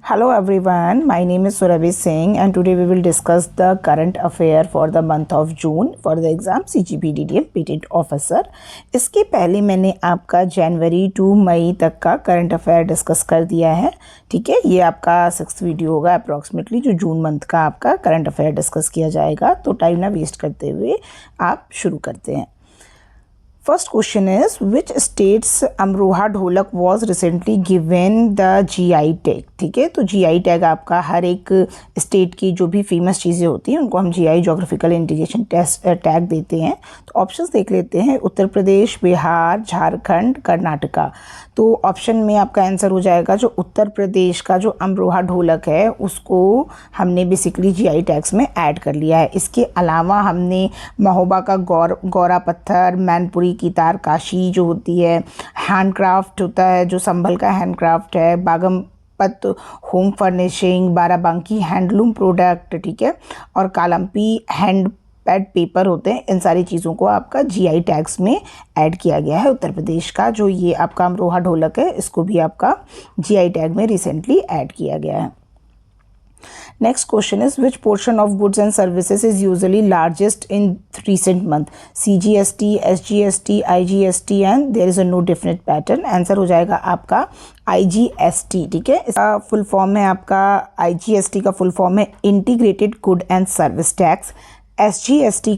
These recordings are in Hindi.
Hello everyone, my name is Surabhi Singh and today we will discuss the current affair for the month of June for the exam CGP-DDM Patent Officer। इसके पहले मैंने आपका जनवरी टू मई तक का करंट अफेयर डिस्कस कर दिया है। ठीक है, ये आपका 6th वीडियो होगा अप्रॉक्सीमेटली जो जून मंथ का आपका करंट अफेयर डिस्कस किया जाएगा। तो टाइम ना वेस्ट करते हुए आप शुरू करते हैं। First question is, which states Amroha ढोलक was recently given the GI tag? ठीक है, तो GI टैग आपका हर एक स्टेट की जो भी फेमस चीज़ें होती हैं उनको हम GI जोग्राफिकल इंडिकेशन टैग देते हैं। तो ऑप्शंस देख लेते हैं, उत्तर प्रदेश, बिहार, झारखंड, कर्नाटका। तो ऑप्शन में आपका आंसर हो जाएगा जो उत्तर प्रदेश का जो अमरोहा ढोलक है उसको हमने बेसिकली GI टैग्स में ऐड कर लिया है। इसके अलावा हमने महोबा का गौरा पत्थर, मैनपुरी की तारकाशी जो होती है, हैंडक्राफ्ट होता है जो संभल का हैंडक्राफ्ट है, बागमपत home furnishing, Barabanki handloom product, ठीक है, और कालम्पी हैंड पैड पेपर होते हैं। इन सारी चीज़ों को आपका GI टैग्स में ऐड किया गया है। उत्तर प्रदेश का जो ये आपका अमरोहा ढोलक है इसको भी आपका GI टैग में रिसेंटली ऐड किया गया है। Next question is, which portion of goods and services is usually largest in recent month? CGST, SGST, IGST and there is a no definite pattern. Answer हो जाएगा आपका IGST। ठीक है, इसका फुल फॉर्म है आपका IGST का फुल फॉर्म है integrated good and service tax. SGST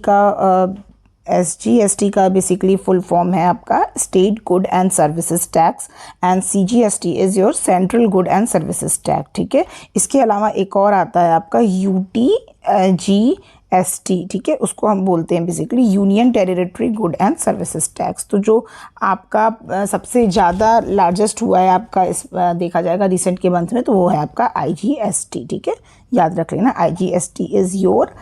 का बेसिकली फुल फॉर्म है आपका state good and services tax and CGST is your central good and services tax. ठीक है, इसके अलावा एक और आता है आपका UTGST। ठीक है, उसको हम बोलते हैं basically union territory good and services tax. तो जो आपका सबसे ज़्यादा लार्जेस्ट हुआ है आपका इस देखा जाएगा रिसेंट के मंथ में तो वो है आपका IGST। ठीक है, याद रख लेना IGST is your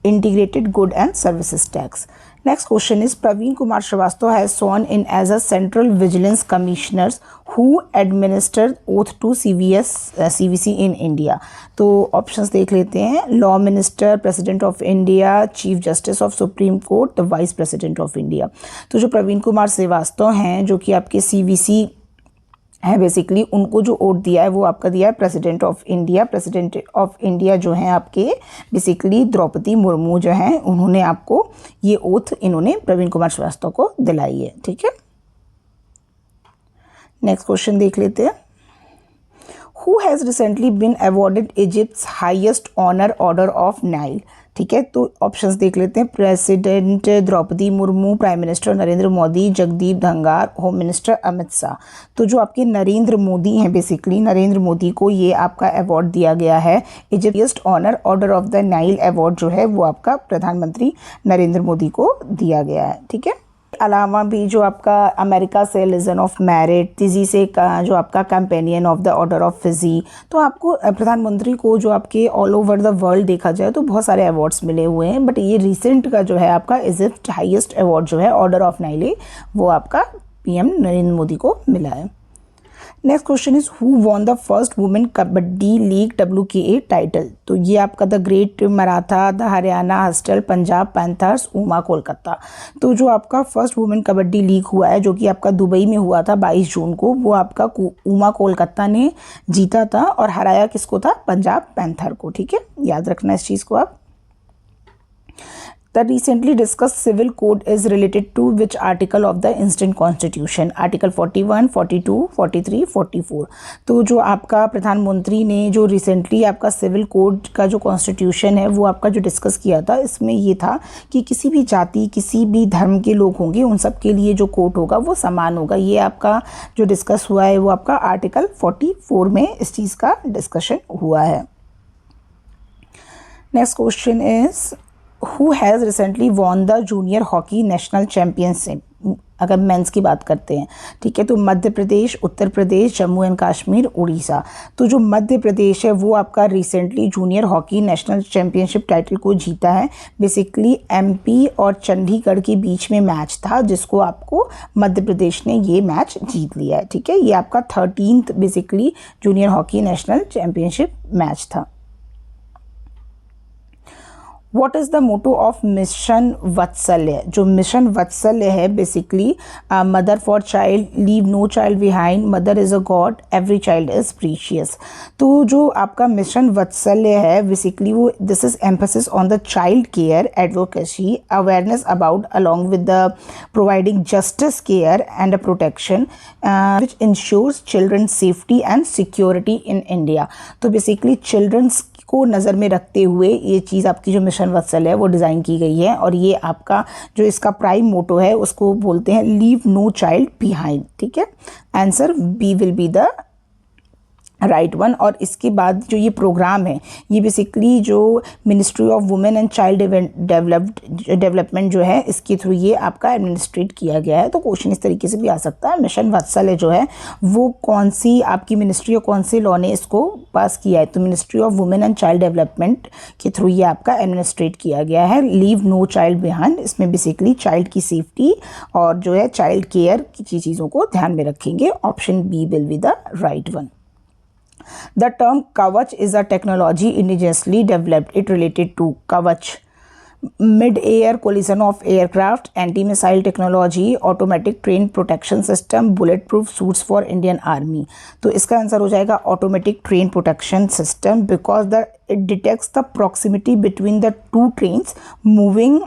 integrated good and services tax. Next question is, Praveen Kumar Srivastava has sworn in as a Central Vigilance Commissioner who administered oath to CVC in India. तो ऑप्शंस देख लेते हैं, law minister, president of India, chief justice of supreme court, the vice president of India. तो जो प्रवीण कुमार श्रीवास्तव हैं जो कि आपके CVC है बेसिकली उनको जो ओट दिया है वो आपका दिया है president of India. President of India जो हैं आपके बेसिकली द्रौपदी मुर्मू जो हैं उन्होंने आपको ये ओथ इन्होंने प्रवीण कुमार श्रीवास्तव को दिलाई है। ठीक है, नेक्स्ट क्वेश्चन देख लेते हैं, who has recently been awarded Egypt's highest honour order of Nile. ठीक है, तो ऑप्शंस देख लेते हैं, president Droupadi Murmu, prime minister Narendra Modi, Jagdeep Dhankhar, home minister Amit Shah. तो जो आपके नरेंद्र मोदी हैं बेसिकली नरेंद्र मोदी को ये आपका अवार्ड दिया गया है Egypt's highest honour order of the Nile award जो है वो आपका प्रधानमंत्री नरेंद्र मोदी को दिया गया है। ठीक है, अलावा भी जो आपका अमेरिका से लेजन ऑफ मेरिट, तिजी से जो आपका companion of the order of Fiji. तो आपको प्रधानमंत्री को जो आपके ऑल ओवर द वर्ल्ड देखा जाए तो बहुत सारे अवार्ड्स मिले हुए हैं, बट ये रिसेंट का जो है आपका इजिप्ट हाईएस्ट अवार्ड जो है ऑर्डर ऑफ नाइले वो आपका PM नरेंद्र मोदी को मिला है। Next question is, who won the first women kabaddi league WKA title. तो ये आपका the great Maratha, the Haryana hostel, Punjab panthers, Uma Kolkata. तो जो आपका फर्स्ट वुमेन कबड्डी लीग हुआ है जो कि आपका दुबई में हुआ था 22 जून को, वो आपका उमा कोलकाता ने जीता था और हराया किसको था, पंजाब पैंथर को। ठीक है, याद रखना इस चीज़ को आप। The recently discussed civil code is related to which article of the instant constitution? Article 41, 42, 43, 44। तो जो आपका प्रधानमंत्री ने जो रिसेंटली आपका सिविल कोड का जो कॉन्स्टिट्यूशन है वो आपका जो डिस्कस किया था इसमें ये था कि किसी भी जाति किसी भी धर्म के लोग होंगे उन सब के लिए जो कोड होगा वो समान होगा। ये आपका जो डिस्कस हुआ है वो आपका आर्टिकल 44 में इस चीज़ का डिस्कशन हुआ है। Next question is, who has recently won the junior hockey national championship. अगर मेंस की बात करते हैं, ठीक है, तो मध्य प्रदेश, उत्तर प्रदेश, जम्मू एंड कश्मीर, उड़ीसा। तो जो मध्य प्रदेश है वो आपका recently junior hockey national championship title को जीता है। बेसिकली MP और चंडीगढ़ के बीच में मैच था जिसको आपको मध्य प्रदेश ने ये मैच जीत लिया है। ठीक है, ये आपका 13th basically junior hockey national championship match था। What is the motto of mission Vatsalya? जो मिशन वत्सल्य है basically mother for child, leave no child behind, mother is a god, every child is precious. तो जो आपका मिशन वत्सल्य है बेसिकली वो this is emphasis on the child care, advocacy, awareness about along with the providing justice, care and protection which ensures children safety and security in India. तो बेसिकली चिल्ड्रंस को नज़र में रखते हुए ये चीज़ आपकी जो मिशन वत्सल है वो डिज़ाइन की गई है, और ये आपका जो इसका प्राइम मोटो है उसको बोलते हैं लीव नो चाइल्ड बिहाइंड। ठीक है, answer B will be the right one. और इसके बाद जो ये प्रोग्राम है ये बेसिकली जो ministry of women and child development जो है इसके थ्रू ये आपका एडमिनिस्ट्रेट किया गया है। तो क्वेश्चन इस तरीके से भी आ सकता है, मिशन वत्सल्य जो है वो कौन सी आपकी मिनिस्ट्री और कौन से लॉ ने इसको पास किया है? तो ministry of women and child development के थ्रू ये आपका एडमिनिस्ट्रेट किया गया है। लीव नो चाइल्ड बिहाइंड, इसमें बेसिकली चाइल्ड की सेफ्टी और जो है चाइल्ड केयर की चीज़ों को ध्यान में रखेंगे। Option B will be the right one. The term Kavach is a technology indigenously developed. It related to Kavach, mid-air collision of aircraft, anti-missile technology, automatic train protection system, bulletproof suits for Indian Army. तो इसका आंसर हो जाएगा automatic train protection system because it detects the proximity between the two trains moving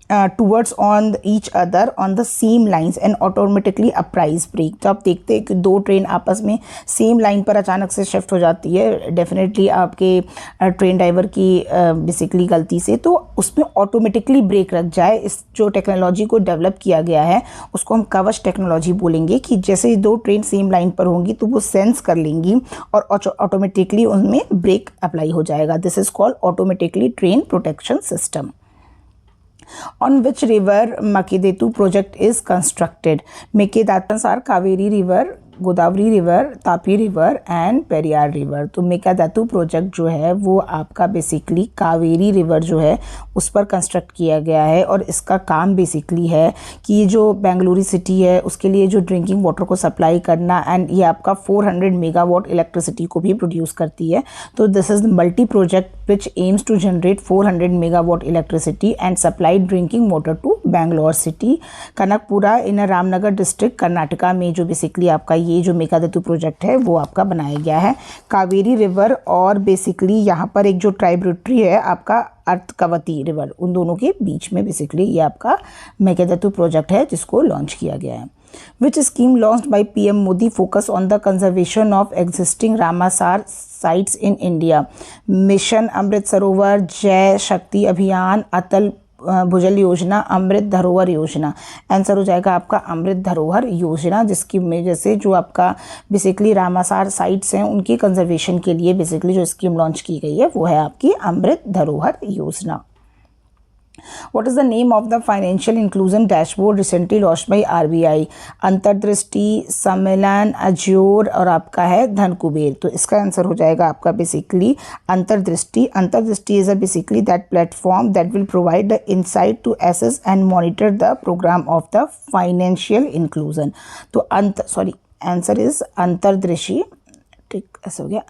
towards on each other on the same lines and automatically apprise brake. तो आप देखते हैं कि दो ट्रेन आपस में सेम लाइन पर अचानक से शिफ्ट हो जाती है, डेफिनेटली आपके ट्रेन ड्राइवर की बेसिकली गलती से, तो उसमें ऑटोमेटिकली ब्रेक लग जाए। इस जो टेक्नोलॉजी को डेवलप किया गया है उसको हम कवच टेक्नोलॉजी बोलेंगे, कि जैसे दो ट्रेन सेम लाइन पर होंगी तो वो सेंस कर लेंगी और ऑटोमेटिकली उनमें ब्रेक अप्लाई हो जाएगा। This is called automatically train protection system. On which river Makedatu project is constructed? Mekedatu are Kaveri river, Godavari river, Tapi river and Periyar river. तो मेकादातु प्रोजेक्ट जो है वो आपका बेसिकली कावेरी रिवर जो है उस पर कंस्ट्रक्ट किया गया है, और इसका काम बेसिकली है कि ये जो बेंगलुरु सिटी है उसके लिए जो ड्रिंकिंग वाटर को सप्लाई करना, एंड ये आपका 400 मेगावाट इलेक्ट्रिसिटी को भी प्रोड्यूस करती है। तो this is multi project which aims to generate 400 megawatt electricity and supply drinking water to Bangalore city, Kanakapura in Ramanagara district Karnataka में। जो बेसिकली आपका ये जो मेकादातु प्रोजेक्ट है वो आपका बनाया गया है कावेरी रिवर, और बेसिकली यहाँ पर एक जो ट्राइब्यूटरी है आपका अर्धकवती रिवर, उन दोनों के बीच में बेसिकली ये आपका मेकादातु प्रोजेक्ट है जिसको लॉन्च किया गया है। Which scheme launched by PM Modi focus on the conservation of existing Ramsar sites in India? Mission Amrit Sarovar, Jai शक्ति अभियान, अटल भूजल योजना, अमृत धरोहर योजना। आंसर हो जाएगा आपका अमृत धरोहर योजना, जिसकी वजह से जो आपका बेसिकली रामासार साइट्स हैं उनकी कंजर्वेशन के लिए बेसिकली जो स्कीम लॉन्च की गई है वो है आपकी अमृत धरोहर योजना। What is the name of the financial inclusion dashboard recently launched by RBI? अंतर्दृष्टि, सम्मेलन, अज्योर और आपका है धन कुबेर। तो इसका आंसर हो जाएगा आपका basically Antardrishti. Antardrishti is a basically that platform that will provide the insight to assess and monitor the program of the financial inclusion. तो आंसर इज अंतर्दृष्टि। ठीक, ऐसा हो गया।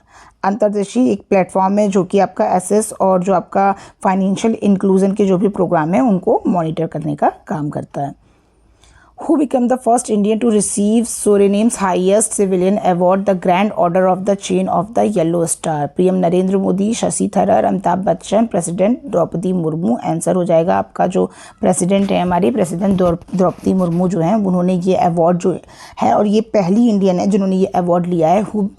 अंतर्दृष्टि एक प्लेटफॉर्म है जो कि आपका एसेस और जो आपका फाइनेंशियल इंक्लूजन के जो भी प्रोग्राम है उनको मॉनिटर करने का काम करता है। Who became the first Indian to receive Suriname's highest civilian award, the Grand Order of the Chain of the Yellow Star? PM Narendra Modi, Shashi Tharoor, Amitabh Bachchan, president Droupadi Murmu. Answer हो जाएगा आपका जो प्रेसिडेंट है हमारी प्रेसिडेंट द्रौपदी मुर्मू जो हैं उन्होंने ये अवार्ड जो है, और ये पहली इंडियन है जिन्होंने ये अवार्ड लिया है। Who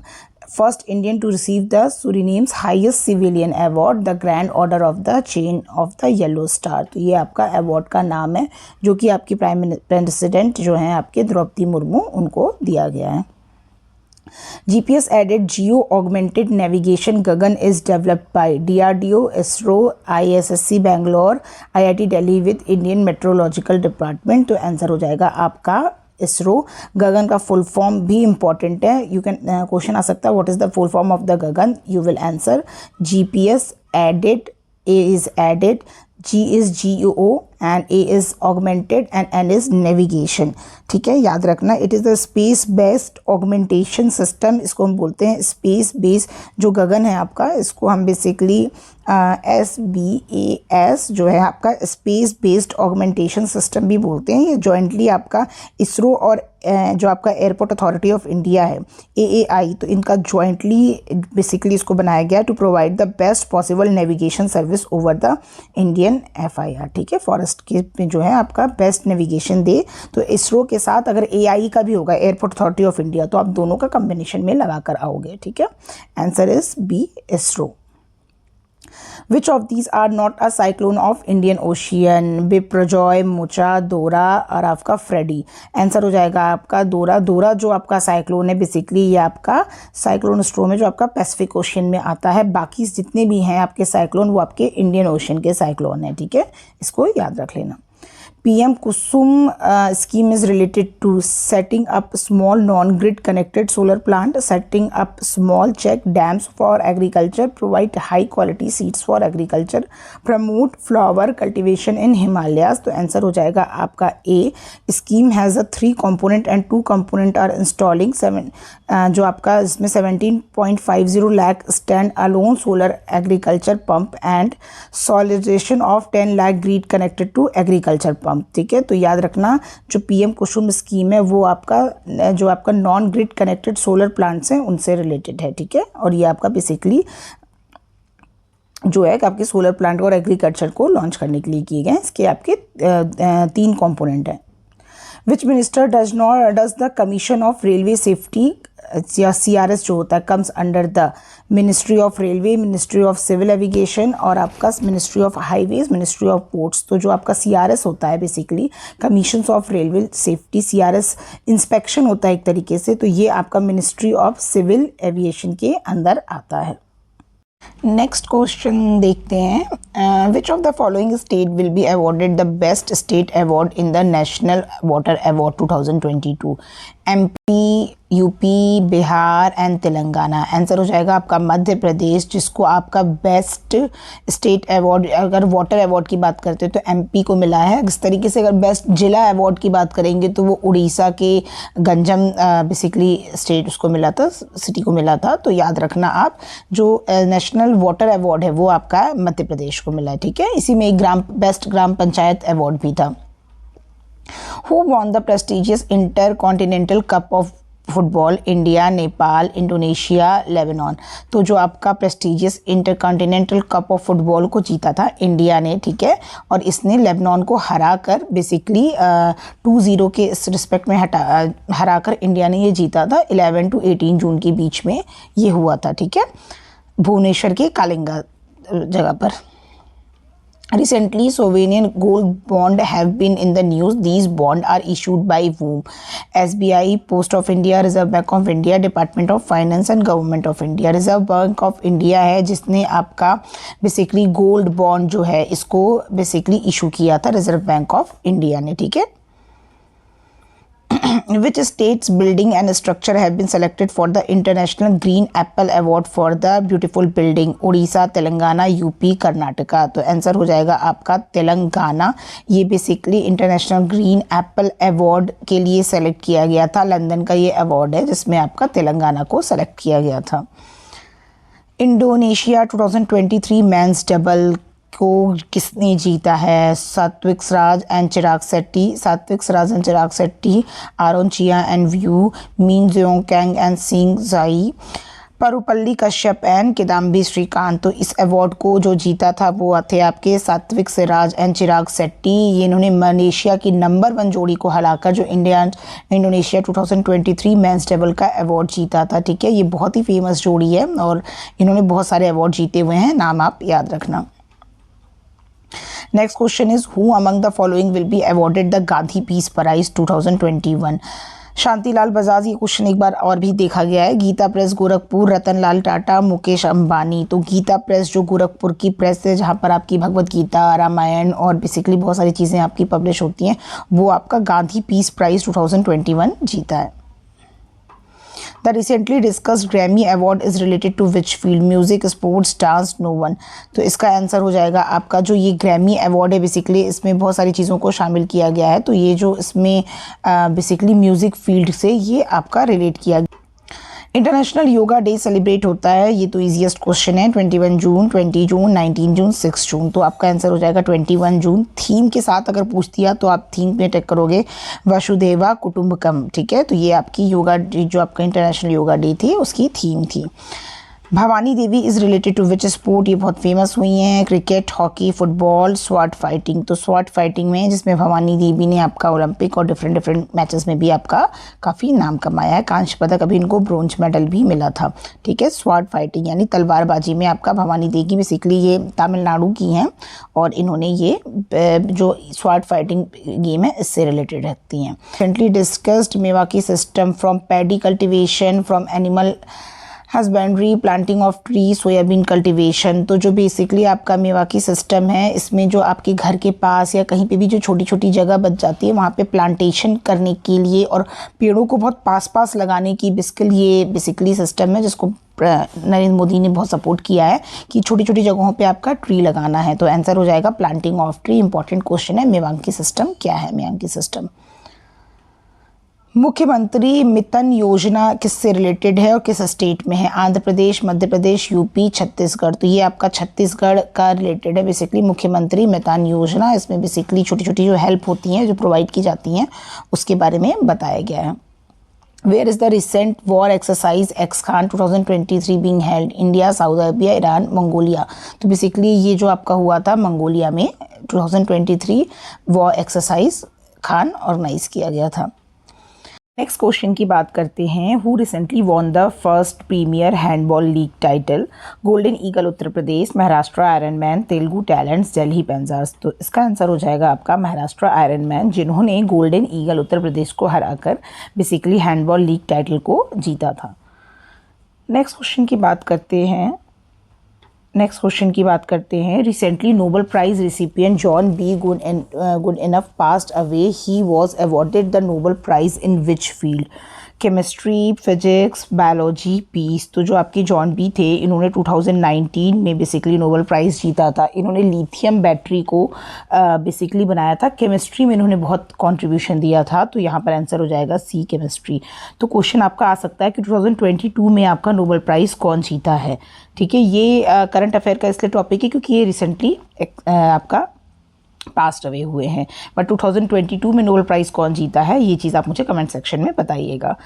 first Indian to receive the Suriname's highest civilian award, the grand order of the chain of the yellow star. तो ये आपका अवार्ड का नाम है जो कि आपकी प्रेसिडेंट जो हैं आपके द्रौपदी मुर्मू उनको दिया गया है। GPS aided geo augmented navigation Gagan is developed by DRDO, ISRO, ISSC Bangalore, IIT Delhi with Indian Meteorological Department। तो आंसर हो जाएगा आपका इसरो। गगन का फुल फॉर्म भी इंपॉर्टेंट है, यू कैन क्वेश्चन आ सकता है what is the full form of the GAGAN, you will answer GPS added, A is added, G is GEO, and A is augmented and N is navigation. ठीक है, याद रखना, it is the space based augmentation system, इसको हम बोलते हैं स्पेस बेस्ड। जो गगन है आपका, इसको हम बेसिकली SBAS जो है आपका स्पेस बेस्ड ऑगमेंटेशन सिस्टम भी बोलते हैं। ये जॉइंटली आपका इसरो और जो आपका एयरपोर्ट अथॉरिटी ऑफ इंडिया है AAI, तो इनका जॉइंटली बेसिकली इसको बनाया गया to provide the best possible navigation service over the Indian FIR। ठीक है, फॉरेस्ट के जो है आपका बेस्ट नेविगेशन दे। तो इसरो के साथ अगर AI का भी होगा, एयरपोर्ट अथॉरिटी ऑफ इंडिया, तो आप दोनों का कॉम्बिनेशन में लगा कर आओगे। ठीक है, answer is B, ISRO. Which of these are not a cyclone of Indian Ocean? Biparjoy, Mocha, Dora और आपका फ्रेडी। आंसर हो जाएगा आपका दोरा। दोरा जो आपका साइक्लोन है बेसिकली ये आपका साइक्लोन स्ट्रोम है जो आपका पैसिफिक ओशियन में आता है। बाकी जितने भी हैं आपके साइक्लोन वो आपके इंडियन ओशियन के साइक्लोन है। ठीक है, इसको याद रख लेना। PM Kusum scheme is related to setting up small non-grid connected solar plant, setting up small check dams for agriculture, provide high quality seeds for agriculture, promote flower cultivation in Himalayas। तो आंसर हो जाएगा आपका A। Scheme has a 3 component and 2 component are installing 7 जो आपका इसमें 17.50 lakh stand alone solar agriculture pump and solarisation of 10 lakh grid connected to agriculture pump. ठीक है, तो याद रखना जो PM कुसुम स्कीम है वो आपका जो आपका non grid connected solar plants हैं उनसे रिलेटेड है। ठीक है, और ये आपका बेसिकली जो है कि आपके सोलर प्लांट और एग्रीकल्चर को लॉन्च करने के लिए किए गए हैं। इसके आपके 3 कंपोनेंट हैं। Which minister does the commission of railway safety या CRS जो होता है comes under the ministry of railway, ministry of civil aviation और आपका ministry of highways, ministry of ports. तो जो आपका CRS होता है basically commission of railway safety, CRS inspection होता है एक तरीके से, तो ये आपका मिनिस्ट्री ऑफ सिविल एविएशन के अंदर आता है। नेक्स्ट क्वेश्चन देखते हैं। Which of the following state will be awarded the best state award in the national water award 2022? MP, UP, Bihar and Telangana. Answer हो जाएगा आपका मध्य प्रदेश, जिसको आपका बेस्ट स्टेट अवार्ड, अगर वाटर अवार्ड की बात करते हो तो MP को मिला है। इस तरीके से अगर बेस्ट जिला अवार्ड की बात करेंगे तो वो उड़ीसा के गंजम बेसिकली स्टेट उसको मिला था, सिटी को मिला था। तो याद रखना आप जो नेशनल वाटर अवार्ड है वो आपका मध्य प्रदेश को मिला है। ठीक है, इसी में एक बेस्ट ग्राम पंचायत अवार्ड भी था। Who won the prestigious Intercontinental Cup of football? India, Nepal, Indonesia, Lebanon. तो जो आपका prestigious intercontinental cup of football को जीता था इंडिया ने। ठीक है, और इसने लेबनान को हराकर बेसिकली 2-0 के इस रिस्पेक्ट में हराकर इंडिया ने ये जीता था। 11 to 18 जून के बीच में ये हुआ था। ठीक है, भुवनेश्वर के कालिंगा जगह पर। Recently, sovereign gold bond have been in the news. These bonds are issued by whom? SBI, Post of India, Reserve Bank of India, Department of Finance and Government of India। Reserve Bank of India है जिसने आपका बेसिकली गोल्ड बॉन्ड जो है इसको बेसिकली इशू किया था रिजर्व बैंक ऑफ इंडिया ने। ठीक है, which states building and structure have been selected for the International Green Apple Award for the beautiful building? Orissa, Telangana, UP, Karnataka. तो आंसर हो जाएगा आपका तेलंगाना। ये basically international green Apple award के लिए सेलेक्ट किया गया था। लंदन का ये अवार्ड है जिसमें आपका तेलंगाना को सेलेक्ट किया गया था। इंडोनेशिया 2023 मेंस डबल को किसने जीता है? सात्विक Siraj and Chirag Shetty, Satwik Siraj and Chirag Shetty, Aaron Chia and Wooi, Min Jeong Kang and Seung Jae, Parupalli Kashyap and Kidambi Srikanth. तो इस अवार्ड को जो जीता था वो थे आपके सात्विक सिराज एंड चिराग शेट्टी। ये इन्होंने मलेशिया की नंबर 1 जोड़ी को हराकर जो इंडोनेशिया 2023 मेंस डबल का अवार्ड जीता था। ठीक है, ये बहुत ही फेमस जोड़ी है और इन्होंने बहुत सारे अवार्ड जीते हुए हैं, नाम आप याद रखना। Next question is who among the following will be awarded the Gandhi peace prize 2021? Shantilal Bajaj. ये क्वेश्चन एक बार और भी देखा गया है। गीता प्रेस गोरखपुर, रतनलाल टाटा, मुकेश अंबानी। तो गीता प्रेस जो गोरखपुर की प्रेस है जहाँ पर आपकी भगवत गीता, रामायण और बेसिकली बहुत सारी चीज़ें आपकी पब्लिश होती हैं, वो आपका गांधी पीस प्राइज 2021 जीता है। The recently discussed Grammy award is related to which field, music, sports, dance, no one. तो इसका आंसर हो जाएगा आपका जो ये ग्रैमी अवार्ड है, बेसिकली इसमें बहुत सारी चीज़ों को शामिल किया गया है। तो ये जो इसमें बेसिकली म्यूज़िक फील्ड से ये आपका रिलेट किया गया। इंटरनेशनल योगा डे सेलिब्रेट होता है, ये तो इजीएस्ट क्वेश्चन है, 21 जून, 20 जून, 19 जून, 6 जून। तो आपका आंसर हो जाएगा 21 जून। थीम के साथ अगर पूछ दिया तो आप थीम में टेक करोगे वसुधैव कुटुंबकम, ठीक है। तो ये आपकी योगा जो आपका इंटरनेशनल योगा डे थी उसकी थीम थी। Bhavani Devi is related to which sport, ये बहुत फेमस हुई हैं, cricket, hockey, football, sword fighting. तो स्वॉर्ड फाइटिंग में जिसमें भवानी देवी ने आपका ओलंपिक और डिफरेंट मैचेस में भी आपका काफ़ी नाम कमाया है, कांस्य पदक, अभी इनको ब्रोंज मेडल भी मिला था, ठीक है। स्वॉर्ड फाइटिंग यानी तलवारबाजी में आपका भवानी देवी बेसिकली ये तमिलनाडु की हैं और इन्होंने ये जो स्वॉर्ड फाइटिंग गेम है इससे रिलेटेड रखती हैं। रिसेंटली डिस्कस्ड मेवाकी system from paddy cultivation, from animal husbandry, planting of tree, soybean cultivation. तो जो बेसिकली आपका मेवाकी सिस्टम है इसमें जो आपके घर के पास या कहीं पे भी जो छोटी छोटी जगह बच जाती है वहाँ पे प्लांटेशन करने के लिए और पेड़ों को बहुत पास पास लगाने की ये बेसिकली सिस्टम है जिसको नरेंद्र मोदी ने बहुत सपोर्ट किया है कि छोटी छोटी जगहों पे आपका ट्री लगाना है। तो आंसर हो जाएगा planting of tree. Important question है, मेवाकी सिस्टम क्या है मेवाकी सिस्टम। मुख्यमंत्री मितन योजना किससे रिलेटेड है और किस स्टेट में है? आंध्र प्रदेश, मध्य प्रदेश, यूपी, छत्तीसगढ़। तो ये आपका छत्तीसगढ़ का रिलेटेड है बेसिकली मुख्यमंत्री मितन योजना। इसमें बेसिकली छोटी छोटी जो हेल्प होती हैं जो प्रोवाइड की जाती हैं उसके बारे में बताया गया है। Where is the recent war exercise एक्सखान 2023 being held? India, Saudi Arabia, Iran, Mongolia. तो बेसिकली ये जो आपका हुआ था मंगोलिया में 2023 वॉर एक्सरसाइज खान ऑर्गेनाइज किया गया था। नेक्स्ट क्वेश्चन की बात करते हैं। Who recently won the first premier handball league title? Golden eagle Uttar Pradesh, Maharashtra iron man, Telugu talents, Delhi panzers. तो इसका आंसर हो जाएगा आपका महाराष्ट्र आयरन मैन, जिन्होंने गोल्डन ईगल उत्तर प्रदेश को हराकर बेसिकली हैंडबॉल लीग टाइटल को जीता था। नेक्स्ट क्वेश्चन की बात करते हैं। Recently Nobel prize recipient John B Goodenough passed away, he was awarded the Nobel prize in which field? Chemistry, physics, biology, peace. तो जो आपके जॉन बी थे इन्होंने 2019 में बेसिकली नोबेल प्राइज़ जीता था। इन्होंने लिथियम बैटरी को बेसिकली बनाया था। केमिस्ट्री में इन्होंने बहुत कंट्रीब्यूशन दिया था। तो यहाँ पर आंसर हो जाएगा सी केमिस्ट्री। तो क्वेश्चन आपका आ सकता है कि 2022 में आपका नोबेल प्राइज़ कौन जीता है, ठीक है। ये करंट अफेयर का इसलिए टॉपिक है क्योंकि ये रिसेंटली आपका पास्ट अवे हुए हैं। बट 2022 में नोबेल प्राइज़ कौन जीता है ये चीज़ आप मुझे कमेंट सेक्शन में बताइएगा।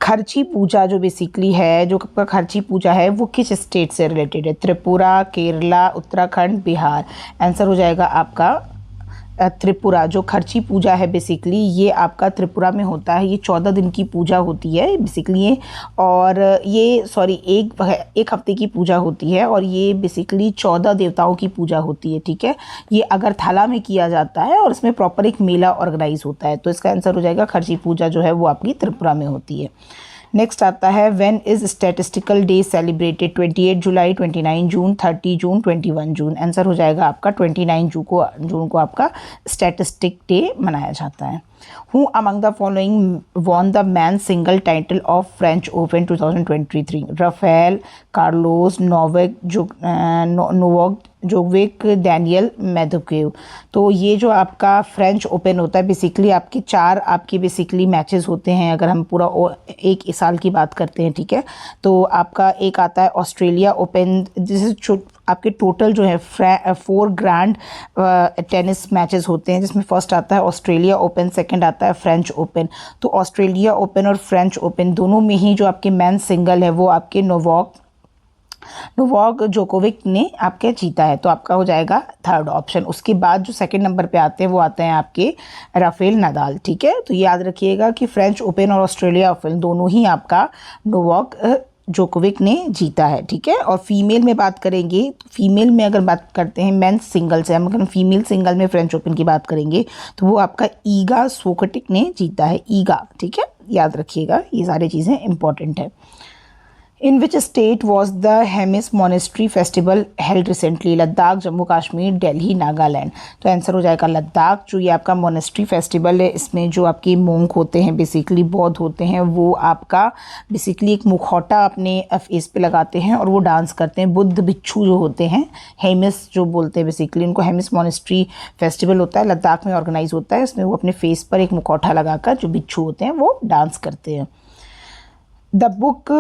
खर्ची पूजा जो बेसिकली है, जो आपका खर्ची पूजा है वो किस स्टेट से रिलेटेड है? त्रिपुरा, केरला, उत्तराखंड, बिहार। आंसर हो जाएगा आपका त्रिपुरा। जो खर्ची पूजा है बेसिकली ये आपका त्रिपुरा में होता है। ये 14 दिन की पूजा होती है बेसिकली ये, और ये एक हफ्ते की पूजा होती है और ये बेसिकली 14 देवताओं की पूजा होती है, ठीक है। ये अगरतला में किया जाता है और इसमें प्रॉपर एक मेला ऑर्गेनाइज होता है। तो इसका आंसर हो जाएगा खर्ची पूजा जो है वो आपकी त्रिपुरा में होती है। नेक्स्ट आता है when is statistical day celebrated? 28 July, 29 June, 30 June, 21 June. Answer हो जाएगा आपका 29 जून को आपका स्टैटिस्टिक डे मनाया जाता है। Who among the following won the men's single title of French Open 2023? Rafael, Carlos, Novak Djokovic, Daniel Medvedev. तो ये जो आपका फ्रेंच ओपन होता है बेसिकली आपके 4 आपके बेसिकली मैचेस होते हैं। अगर हम पूरा एक साल की बात करते हैं, ठीक है। तो आपका एक आता है ऑस्ट्रेलिया ओपन, जिसे आपके टोटल जो है 4 ग्रैंड टेनिस मैचेस होते हैं, जिसमें फर्स्ट आता है ऑस्ट्रेलिया ओपन, सेकंड आता है फ्रेंच ओपन। तो ऑस्ट्रेलिया ओपन और फ्रेंच ओपन दोनों में ही जो आपके मेंस सिंगल है वो आपके नोवाक जोकोविक ने आपके जीता है। तो आपका हो जाएगा थर्ड ऑप्शन। उसके बाद जो सेकंड नंबर पे आते हैं वो आते हैं आपके राफेल नदाल, ठीक है। तो याद रखिएगा कि फ्रेंच ओपन और ऑस्ट्रेलिया ओपन दोनों ही आपका नोवाक जोकोविक ने जीता है, ठीक है। और फीमेल में बात करेंगे, फीमेल में अगर बात करते हैं मेंस सिंगल से, हम अगर फीमेल सिंगल में फ्रेंच ओपन की बात करेंगे तो वो आपका ईगा स्विएटेक ने जीता है, ईगा, ठीक है। याद रखिएगा ये सारी चीज़ें इंपॉर्टेंट है। In which state was the Hemis monastery festival held recently? Ladakh, Jammu Kashmir, Delhi, Nagaland. तो आंसर हो जाएगा लद्दाख। जो ये आपका मोनेस्ट्री फेस्टिवल है, इसमें जो आपके मोंक होते हैं, बेसिकली बौद्ध होते हैं, वो आपका बेसिकली एक मुखौटा अपने फेस पे लगाते हैं और वो डांस करते हैं। बुद्ध भिक्षु जो होते हैं, हेमिस जो बोलते हैं, बेसिकली उनको हेमिस मोनेस्ट्री फेस्टिवल होता है, लद्दाख में ऑर्गेनाइज होता है। इसमें वो अपने फेस पर एक मुखौटा लगाकर जो भिक्षु होते हैं वो डांस करते हैं। The book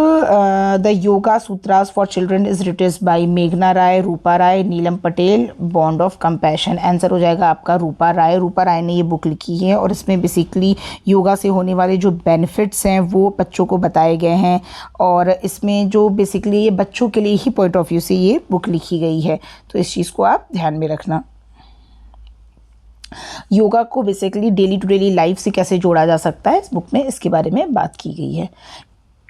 the yoga sutras for children is written by मेघना Rai, Rupa Rai, Neelam Patel, bond of compassion. Answer हो जाएगा आपका रूपा राय। रूपा राय ने ये बुक लिखी है और इसमें बेसिकली योगा से होने वाले जो बेनिफिट्स हैं वो बच्चों को बताए गए हैं, और इसमें जो बेसिकली ये बच्चों के लिए ही पॉइंट ऑफ व्यू से ये बुक लिखी गई है, तो इस चीज़ को आप ध्यान में रखना। योगा को basically daily to daily life से कैसे जोड़ा जा सकता है, इस बुक में इसके बारे में बात की गई है।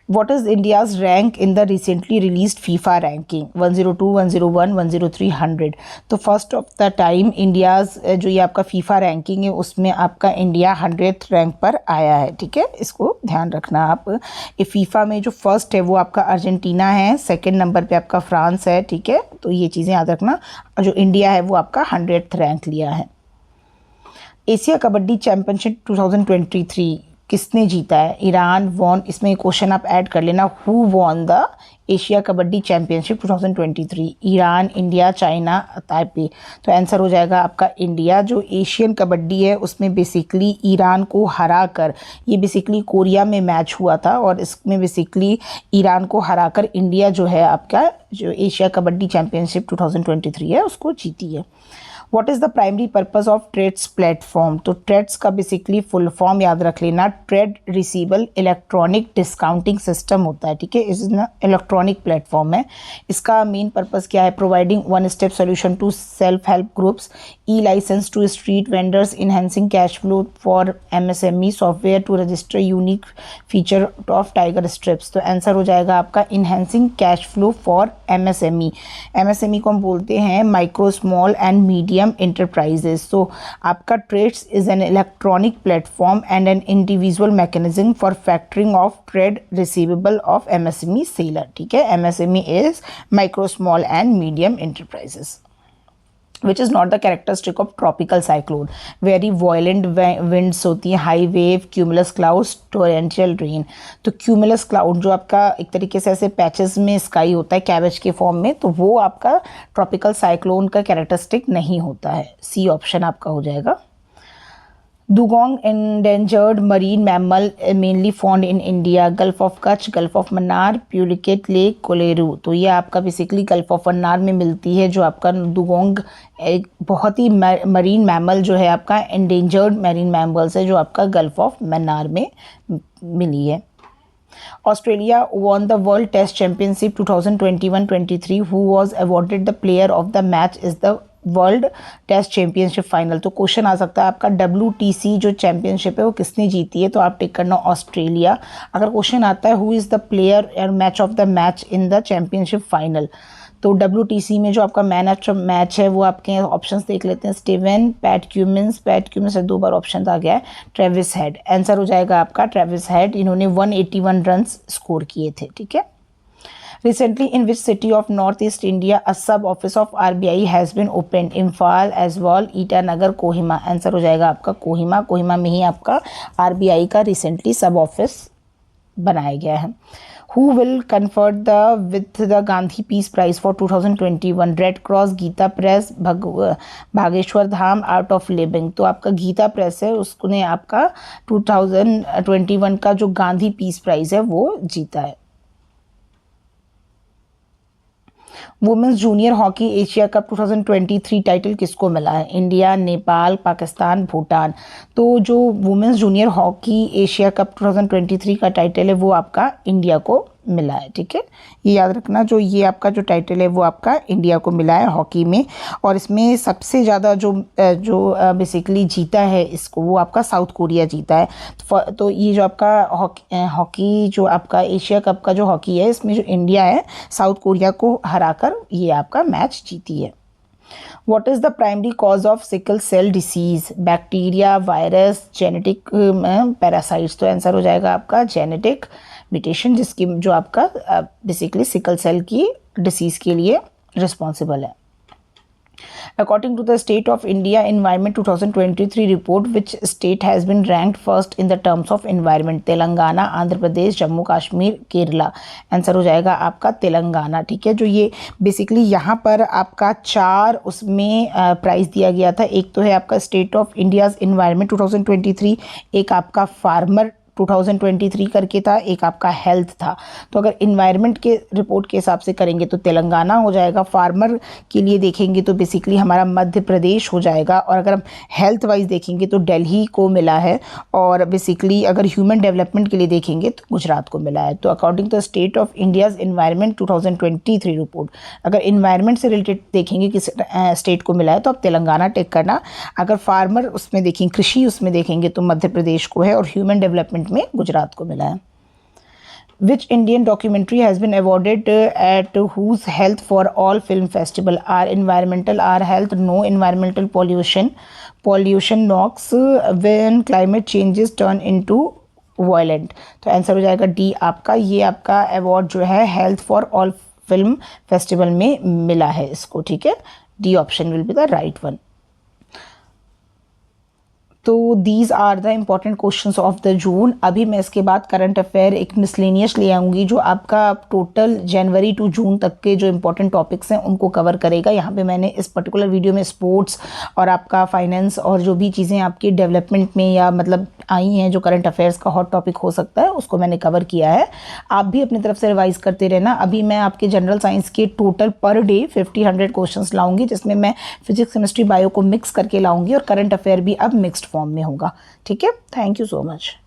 What is India's rank in the recently released FIFA ranking? 102, 101, 103, 100। तो first of the time India's जो ये आपका फीफा रैंकिंग है उसमें आपका इंडिया 100th रैंक पर आया है, ठीक है, इसको ध्यान रखना आप। ये फीफा में जो फर्स्ट है वो आपका अर्जेंटीना है, सेकंड नंबर पे आपका फ्रांस है, ठीक है, तो ये चीज़ें याद रखना। जो इंडिया है वो आपका 100th रैंक लिया है। एशिया कबड्डी चैम्पियनशिप 2023 किसने जीता है? ईरान वॉन, इसमें क्वेश्चन आप ऐड कर लेना, who won the Asia kabaddi championship 2023? Iran, India, China, Taipei. तो आंसर हो जाएगा आपका इंडिया। जो एशियन कबड्डी है उसमें बेसिकली ईरान को हरा कर, ये बेसिकली कोरिया में मैच हुआ था और इसमें बेसिकली ईरान को हराकर इंडिया जो है आपका जो एशिया कबड्डी चैम्पियनशिप 2023 है उसको जीती है। What is the primary purpose of TReDS platform? तो ट्रेड्स का बेसिकली फुल फॉर्म याद रख लेना, trade receivable electronic discounting system होता है, ठीक है, इस इलेक्ट्रॉनिक प्लेटफॉर्म है। इसका मेन पर्पस क्या है? Providing one step solution to self help groups, e license to street vendors, enhancing cash flow for MSME, software to register unique feature of tiger strips. तो आंसर हो जाएगा आपका enhancing cash flow for MSME। MSME को हम बोलते हैं micro small and medium enterprises। So आपका TReDS is an electronic platform and an individual mechanism for factoring of trade receivable of MSME seller, ठीक है। MSME is micro small and medium enterprises which is not the characteristic of tropical cyclone। very violent winds होती हैं, high wave, cumulus clouds, torrential rain. तो क्यूमुलस क्लाउड जो आपका एक तरीके से ऐसे पैचेस में स्काई होता है कैबेज के फॉर्म में, तो वो आपका ट्रॉपिकल साइक्लोन का कैरेक्टरिस्टिक नहीं होता है। सी ऑप्शन आपका हो जाएगा। Dugong endangered marine mammal mainly found in India, gulf of Kutch, gulf of Mannar, Pulicat lake, Kolleru. तो ये आपका बेसिकली गल्फ ऑफ मन्नार में मिलती है। जो आपका दुगोंग एक बहुत ही मरीन मैमल जो है आपका एंडेंजर्ड मैरीन मैमल्स है जो आपका गल्फ ऑफ मन्नार में मिली है। Australia won the World Test Championship 2021-23. Who was awarded the player of the match is the world test championship final? तो क्वेश्चन आ सकता है आपका WTC जो चैंपियनशिप है वो किसने जीती है? तो आप टिक करना ऑस्ट्रेलिया। अगर क्वेश्चन आता है who is the player and match of the match in the championship final, तो WTC में जो आपका मैन ऑफ मैच है वो आपके ऑप्शंस देख लेते हैं। स्टीवन, पैट क्यूमिंस से 2 बार ऑप्शन आ गया है, ट्रेविस हेड। आंसर हो जाएगा आपका ट्रेविस हेड। इन्होंने 181 रन स्कोर किए थे, ठीक है। Recently, in which city of Northeast India a sub office of RBI has been opened? Imphal, Aizawl, Itanagar, Kohima. Answer हो जाएगा आपका कोहिमा। कोहिमा में ही आपका RBI का रिसेंटली सब ऑफिस बनाया गया है। Who will confer with the Gandhi Peace Prize for 2021? Red cross, Gita press, Bageshwar Dham, art of living. तो आपका गीता प्रेस है, उसने आपका 2021 का जो गांधी पीस प्राइज़ है वो जीता है। Women's junior hockey Asia cup 2023 title किसको मिला है? इंडिया, नेपाल, पाकिस्तान, भूटान। तो जो women's junior hockey Asia cup 2023 का टाइटल है वो आपका इंडिया को मिला है, ठीक है, ये याद रखना। जो ये आपका जो टाइटल है वो आपका इंडिया को मिला है हॉकी में, और इसमें सबसे ज़्यादा जो बेसिकली जीता है इसको वो आपका साउथ कोरिया जीता है। तो ये जो आपका हॉकी जो आपका एशिया कप का जो हॉकी है इसमें जो इंडिया है साउथ कोरिया को हराकर ये आपका मैच जीती है। What is the primary cause of sickle cell disease? Bacteria, virus, genetic parasites. तो आंसर हो जाएगा आपका जेनेटिक म्यूटेशन, जिसकी जो आपका बेसिकली सिकल सेल की डिसीज़ के लिए रिस्पॉन्सिबल है। According to the State of India Environment 2023 report, which state has been ranked first in the terms of environment? Telangana, Andhra Pradesh, Jammu Kashmir, Kerala. Answer हो जाएगा आपका तेलंगाना। ठीक है, जो ये बेसिकली यहाँ पर आपका 4 उसमें प्राइज़ दिया गया था। एक तो है आपका स्टेट ऑफ इंडियाज़ इन्वायरमेंट 2023, एक आपका फार्मर 2023 करके था, एक आपका हेल्थ था। तो अगर इन्वायरमेंट के रिपोर्ट के हिसाब से करेंगे तो तेलंगाना हो जाएगा, फार्मर के लिए देखेंगे तो बेसिकली हमारा मध्य प्रदेश हो जाएगा, और अगर हम हेल्थ वाइज देखेंगे तो दिल्ली को मिला है, और बेसिकली अगर ह्यूमन डेवलपमेंट के लिए देखेंगे तो गुजरात को मिला है। तो according to state of India's environment 2023 report, अगर इन्वायरमेंट से रिलेटेड देखेंगे किस स्टेट को मिला है तो आप तेलंगाना टेक करना। अगर फार्मर उसमें देखेंगे, कृषि उसमें देखेंगे तो मध्य प्रदेश को है, और ह्यूमन डेवलपमेंट में गुजरात को मिला है। Which Indian documentary has been awarded at whose health for all film festival? R environmental, R health, no environmental pollution, pollution knocks when climate changes turn into violent। तो आंसर हो जाएगा डी आपका। ये आपका अवार्ड जो है health for all film festival में मिला है इसको। ठीक है, D option will be the right one. तो these are the important questions of the June. अभी मैं इसके बाद करंट अफेयर एक मिसलेनियस ले आऊँगी जो आपका टोटल जनवरी टू जून तक के जो इंपॉर्टेंट टॉपिक्स हैं उनको कवर करेगा। यहाँ पे मैंने इस पर्टिकुलर वीडियो में स्पोर्ट्स और आपका फाइनेंस और जो भी चीज़ें आपकी डेवलपमेंट में या मतलब आई हैं जो करंट अफेयर्स का हॉट टॉपिक हो सकता है उसको मैंने कवर किया है। आप भी अपनी तरफ से रिवाइज करते रहना। अभी मैं आपके जनरल साइंस के टोटल पर डे 50-100 क्वेश्चंस लाऊंगी, जिसमें मैं फिजिक्स, केमिस्ट्री, बायो को मिक्स करके लाऊंगी, और करंट अफेयर भी अब मिक्स्ड फॉर्म में होगा। ठीक है, थैंक यू सो मच।